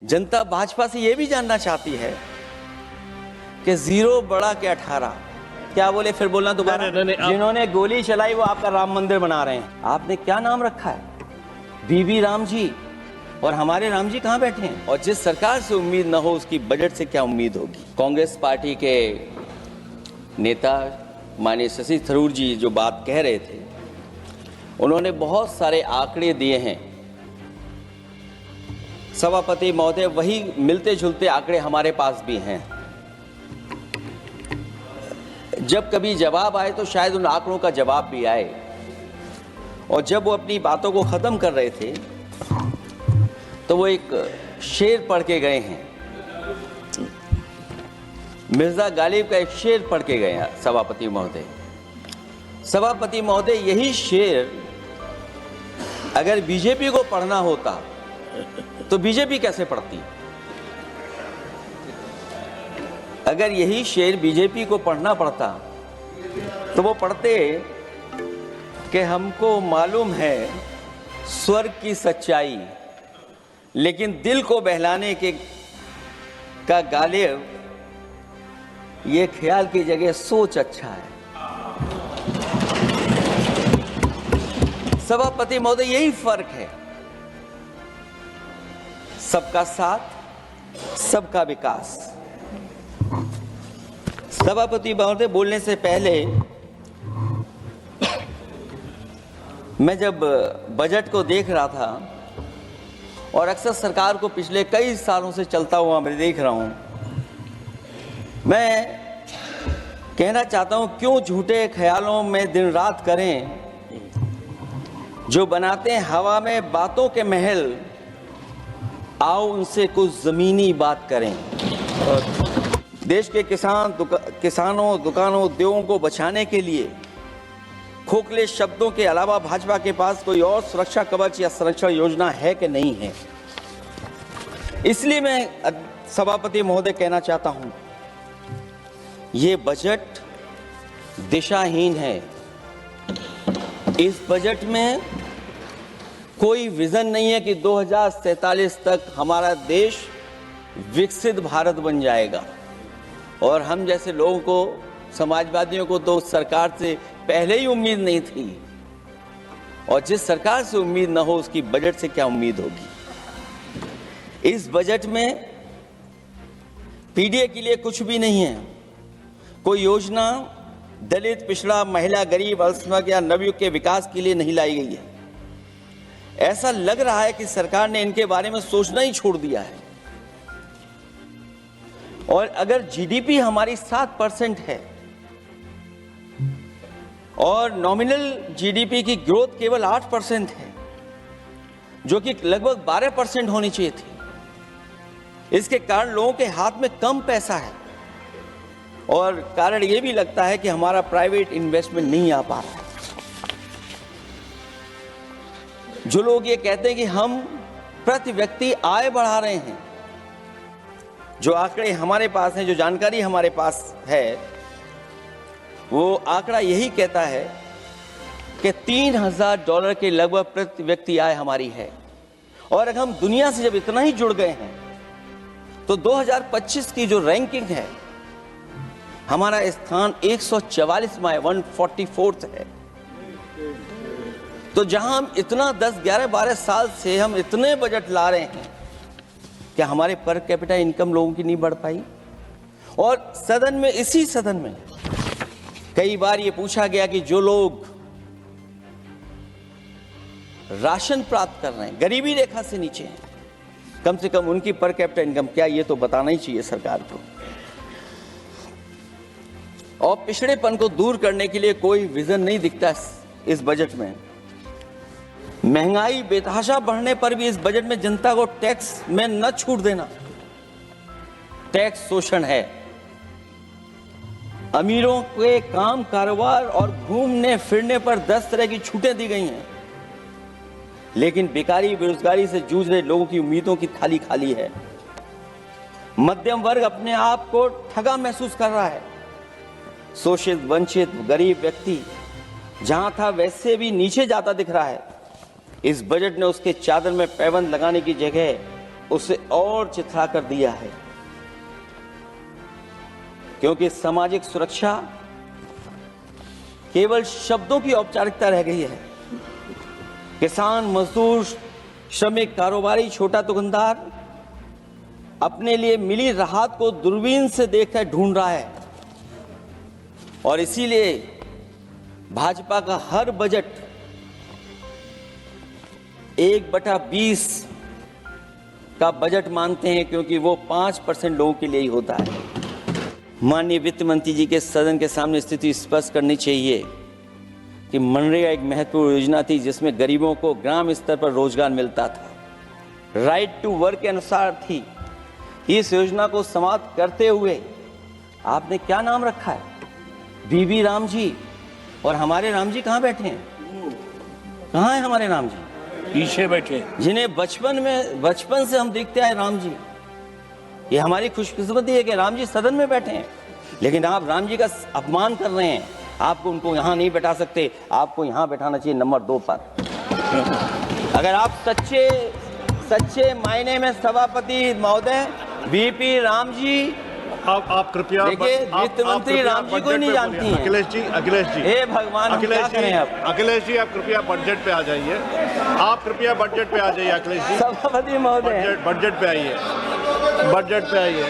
जनता भाजपा से यह भी जानना चाहती है कि 0 बढ़ा के 18 क्या बोले, फिर बोलना दोबारा। जिन्होंने गोली चलाई वो आपका राम मंदिर बना रहे हैं। आपने क्या नाम रखा है? बीबी राम जी। और हमारे राम जी कहां बैठे हैं? और जिस सरकार से उम्मीद न हो उसकी बजट से क्या उम्मीद होगी? कांग्रेस पार्टी के नेता माननीय शशि थरूर जी जो बात कह रहे थे, उन्होंने बहुत सारे आंकड़े दिए हैं। सभापति महोदय, वही मिलते जुलते आंकड़े हमारे पास भी हैं। जब कभी जवाब आए तो शायद उन आंकड़ों का जवाब भी आए। और जब वो अपनी बातों को खत्म कर रहे थे तो वो एक शेर पढ़ के गए हैं। मिर्जा गालिब का एक शेर पढ़ के गए हैं सभापति महोदय। सभापति महोदय, यही शेर अगर बीजेपी को पढ़ना होता तो बीजेपी कैसे पढ़ती? अगर यही शेर बीजेपी को पढ़ना पड़ता तो वो पढ़ते कि हमको मालूम है स्वर्ग की सच्चाई, लेकिन दिल को बहलाने के का गालिब ये ख्याल की जगह सोच अच्छा है। सभापति महोदय, यही फर्क है। सबका साथ, सबका विकास। सभापति महोदय, बोलने से पहले मैं जब बजट को देख रहा था और अक्सर सरकार को पिछले कई सालों से चलता हुआ मैं देख रहा हूं, मैं कहना चाहता हूं, क्यों झूठे ख्यालों में दिन रात करें जो बनाते हैं हवा में बातों के महल। आओ उनसे कुछ जमीनी बात करें। देश के किसानों, दुकानों, उद्योगों को बचाने के लिए खोखले शब्दों के अलावा भाजपा के पास कोई और सुरक्षा कवच या संरक्षण योजना है कि नहीं है? इसलिए मैं सभापति महोदय कहना चाहता हूं, ये बजट दिशाहीन है। इस बजट में कोई विजन नहीं है कि 2047 तक हमारा देश विकसित भारत बन जाएगा। और हम जैसे लोगों को, समाजवादियों को तो सरकार से पहले ही उम्मीद नहीं थी। और जिस सरकार से उम्मीद ना हो उसकी बजट से क्या उम्मीद होगी? इस बजट में पीडीए के लिए कुछ भी नहीं है। कोई योजना दलित, पिछड़ा, महिला, गरीब, अल्पसंख्यक या नवयुवक के विकास के लिए नहीं लाई गई है। ऐसा लग रहा है कि सरकार ने इनके बारे में सोचना ही छोड़ दिया है। और अगर जीडीपी हमारी 7% है और नॉमिनल जीडीपी की ग्रोथ केवल 8% है, जो कि लगभग 12% होनी चाहिए थी, इसके कारण लोगों के हाथ में कम पैसा है। और कारण यह भी लगता है कि हमारा प्राइवेट इन्वेस्टमेंट नहीं आ पा रहा है। जो लोग ये कहते हैं कि हम प्रति व्यक्ति आय बढ़ा रहे हैं, जो आंकड़े हमारे पास हैं, जो जानकारी हमारे पास है, वो आंकड़ा यही कहता है कि $3000 के लगभग प्रति व्यक्ति आय हमारी है। और अगर हम दुनिया से जब इतना ही जुड़ गए हैं तो 2025 की जो रैंकिंग है, हमारा स्थान 144वां, 144th है। तो जहां हम इतना 10, 11, 12 साल से हम इतने बजट ला रहे हैं, क्या हमारे पर कैपिटा इनकम लोगों की नहीं बढ़ पाई? और सदन में, इसी सदन में कई बार ये पूछा गया कि जो लोग राशन प्राप्त कर रहे हैं, गरीबी रेखा से नीचे हैं, कम से कम उनकी पर कैपिटा इनकम क्या, ये तो बताना ही चाहिए सरकार को। और पिछड़ेपन को दूर करने के लिए कोई विजन नहीं दिखता इस बजट में। महंगाई बेतहाशा बढ़ने पर भी इस बजट में जनता को टैक्स में न छूट देना, टैक्स शोषण है। अमीरों के काम, कारोबार और घूमने फिरने पर 10 तरह की छूटें दी गई हैं, लेकिन बेकारी, बेरोजगारी से जूझ रहे लोगों की उम्मीदों की थाली खाली है। मध्यम वर्ग अपने आप को ठगा महसूस कर रहा है। शोषित, वंचित, गरीब व्यक्ति जहां था वैसे भी नीचे जाता दिख रहा है। इस बजट ने उसके चादर में पैबंद लगाने की जगह उसे और चिथड़ा कर दिया है, क्योंकि सामाजिक सुरक्षा केवल शब्दों की औपचारिकता रह गई है। किसान, मजदूर, श्रमिक, कारोबारी, छोटा दुकानदार अपने लिए मिली राहत को दूरबीन से देखकर ढूंढ रहा है, और इसीलिए भाजपा का हर बजट 1/20 का बजट मानते हैं, क्योंकि वो 5% लोगों के लिए ही होता है। माननीय वित्त मंत्री जी के सदन के सामने स्थिति स्पष्ट करनी चाहिए कि मनरेगा एक महत्वपूर्ण योजना थी जिसमें गरीबों को ग्राम स्तर पर रोजगार मिलता था, राइट टू वर्क के अनुसार थी। इस योजना को समाप्त करते हुए आपने क्या नाम रखा है? बीबी राम जी। और हमारे राम जी कहाँ बैठे हैं? कहाँ है हमारे राम जी? पीछे बैठे, जिन्हें बचपन से हम देखते आए राम जी। ये हमारी खुशकिस्मती है कि राम जी सदन में बैठे हैं, लेकिन आप राम जी का अपमान कर रहे हैं। आपको उनको यहाँ नहीं बैठा सकते, आपको यहाँ बैठाना चाहिए नंबर 2 पर। अगर आप सच्चे मायने में सभापति महोदय बीपी राम जी, आप कृपया देखिए वित्त मंत्री राम जी को ही नहीं जानती हैं। अखिलेश जी हे भगवान, हम क्या करें अब? अखिलेश जी आप कृपया बजट पे आ जाइए, आप कृपया बजट पे आ जाइए अखिलेश जी। सभापति महोदय बजट पे आइए, बजट पे आइए।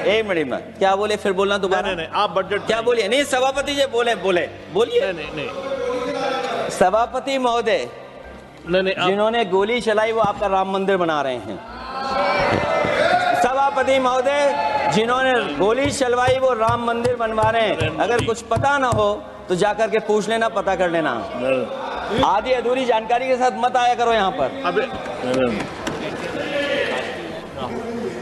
एक मिनट क्या बोले? फिर बोलना दोबारा। नहीं, आप बजट क्या बोलिए? नहीं, सभापति जी बोलिए। नहीं सभापति महोदय, नहीं, जिन्होंने गोली चलाई वो आपका राम मंदिर बना रहे हैं। सभापति महोदय, जिन्होंने गोली चलवाई वो राम मंदिर बनवा रहे हैं। अगर कुछ पता ना हो तो जाकर के पूछ लेना, पता कर लेना। आधी अधूरी जानकारी के साथ मत आया करो यहाँ पर।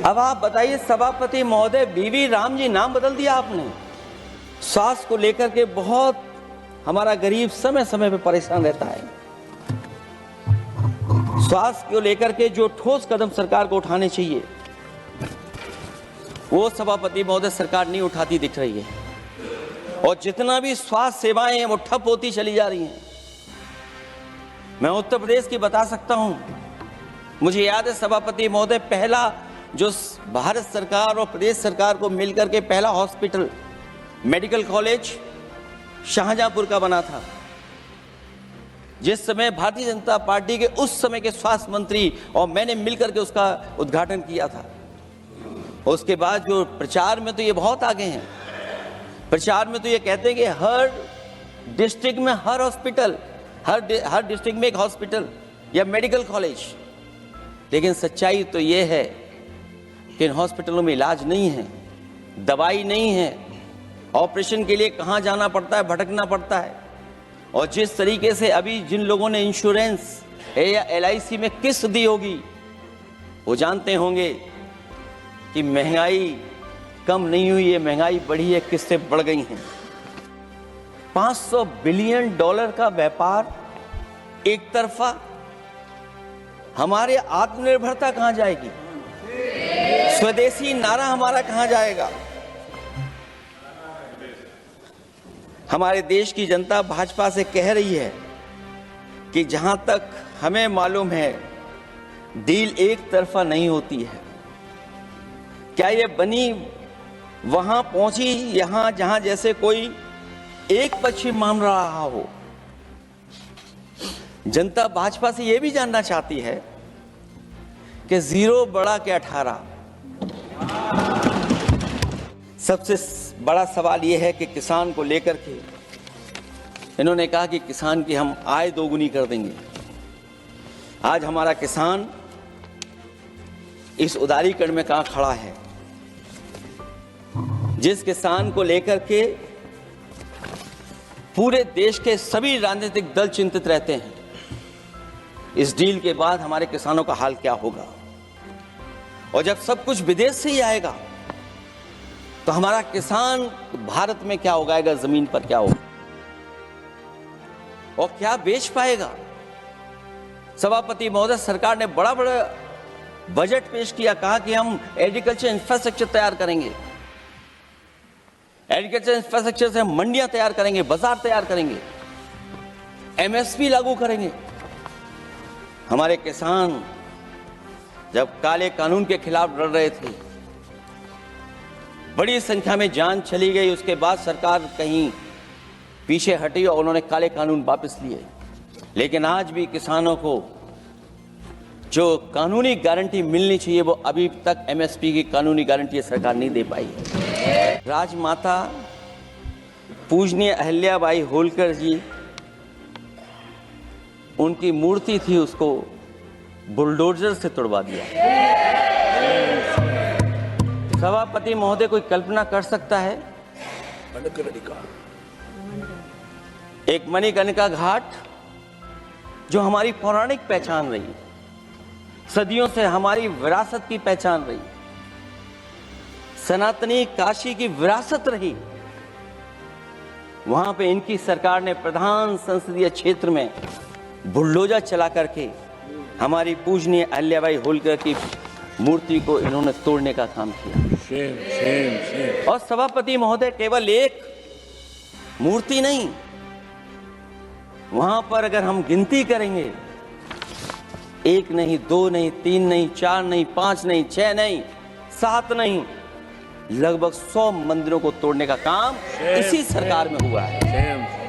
अब आप बताइए सभापति महोदय, बीबी राम जी नाम बदल दिया आपने। स्वास्थ्य को लेकर के बहुत हमारा गरीब समय समय पे परेशान रहता है। स्वास्थ्य को लेकर के जो ठोस कदम सरकार को उठाने चाहिए वो सभापति महोदय सरकार नहीं उठाती दिख रही है, और जितना भी स्वास्थ्य सेवाएं हैं वो ठप होती चली जा रही हैं। मैं उत्तर प्रदेश की बता सकता हूं, मुझे याद है सभापति महोदय, पहला जो भारत सरकार और प्रदेश सरकार को मिलकर के पहला हॉस्पिटल मेडिकल कॉलेज शाहजहांपुर का बना था, जिस समय भारतीय जनता पार्टी के उस समय के स्वास्थ्य मंत्री और मैंने मिलकर के उसका उद्घाटन किया था। उसके बाद जो प्रचार में तो ये बहुत आगे हैं, प्रचार में तो ये कहते हैं कि हर डिस्ट्रिक्ट में हर हॉस्पिटल, हर डिस्ट्रिक्ट में एक हॉस्पिटल या मेडिकल कॉलेज, लेकिन सच्चाई तो ये है कि इन हॉस्पिटलों में इलाज नहीं है, दवाई नहीं है, ऑपरेशन के लिए कहाँ जाना पड़ता है, भटकना पड़ता है। और जिस तरीके से अभी जिन लोगों ने इंश्योरेंस या LIC में किस्त दी होगी वो जानते होंगे कि महंगाई कम नहीं हुई है, महंगाई बढ़ी है, किस्तें बढ़ गई हैं। $500 बिलियन का व्यापार एक तरफा, हमारे आत्मनिर्भरता कहां जाएगी? स्वदेशी नारा हमारा कहां जाएगा? हमारे देश की जनता भाजपा से कह रही है कि जहां तक हमें मालूम है डील एक तरफा नहीं होती है। क्या ये बनी वहां पहुंची यहां जहां जैसे कोई एक पक्षी मान रहा हो? जनता भाजपा से यह भी जानना चाहती है कि 0 बड़ा के 18। सबसे बड़ा सवाल यह है कि किसान को लेकर के इन्होंने कहा कि किसान की हम आय दोगुनी कर देंगे। आज हमारा किसान इस उदारीकरण में कहां खड़ा है? जिस किसान को लेकर के पूरे देश के सभी राजनीतिक दल चिंतित रहते हैं, इस डील के बाद हमारे किसानों का हाल क्या होगा? और जब सब कुछ विदेश से ही आएगा तो हमारा किसान भारत में क्या उगाएगा, जमीन पर क्या होगा और क्या बेच पाएगा? सभापति महोदय, सरकार ने बड़ा बजट पेश किया, कहा कि हम एग्रीकल्चर इंफ्रास्ट्रक्चर तैयार करेंगे, एग्रीकल्चर इंफ्रास्ट्रक्चर से हम मंडियां तैयार करेंगे, बाजार तैयार करेंगे, MSP लागू करेंगे। हमारे किसान जब काले कानून के खिलाफ लड़ रहे थे, बड़ी संख्या में जान चली गई। उसके बाद सरकार कहीं पीछे हटी और उन्होंने काले कानून वापस लिए। लेकिन आज भी किसानों को जो कानूनी गारंटी मिलनी चाहिए वो अभी तक एमएसपी की कानूनी गारंटी सरकार नहीं दे पाई है। राजमाता पूजनीय अहिल्याबाई होलकर जी, उनकी मूर्ति थी, उसको बुलडोजर से तोड़वा दिया। सभापति महोदय, कोई कल्पना कर सकता है एक मणिकर्णिका घाट जो हमारी पौराणिक पहचान रही, सदियों से हमारी विरासत की पहचान रही, सनातनी काशी की विरासत रही, वहां पे इनकी सरकार ने प्रधान संसदीय क्षेत्र में बुलडोजर चला करके हमारी पूजनीय अहिल्याबाई होलकर की मूर्ति को इन्होंने तोड़ने का काम किया। और सभापति महोदय, केवल एक मूर्ति नहीं, वहां पर अगर हम गिनती करेंगे, एक नहीं, दो नहीं, तीन नहीं, चार नहीं, पांच नहीं, छह नहीं, सात नहीं, लगभग 100 मंदिरों को तोड़ने का काम इसी सरकार में हुआ है।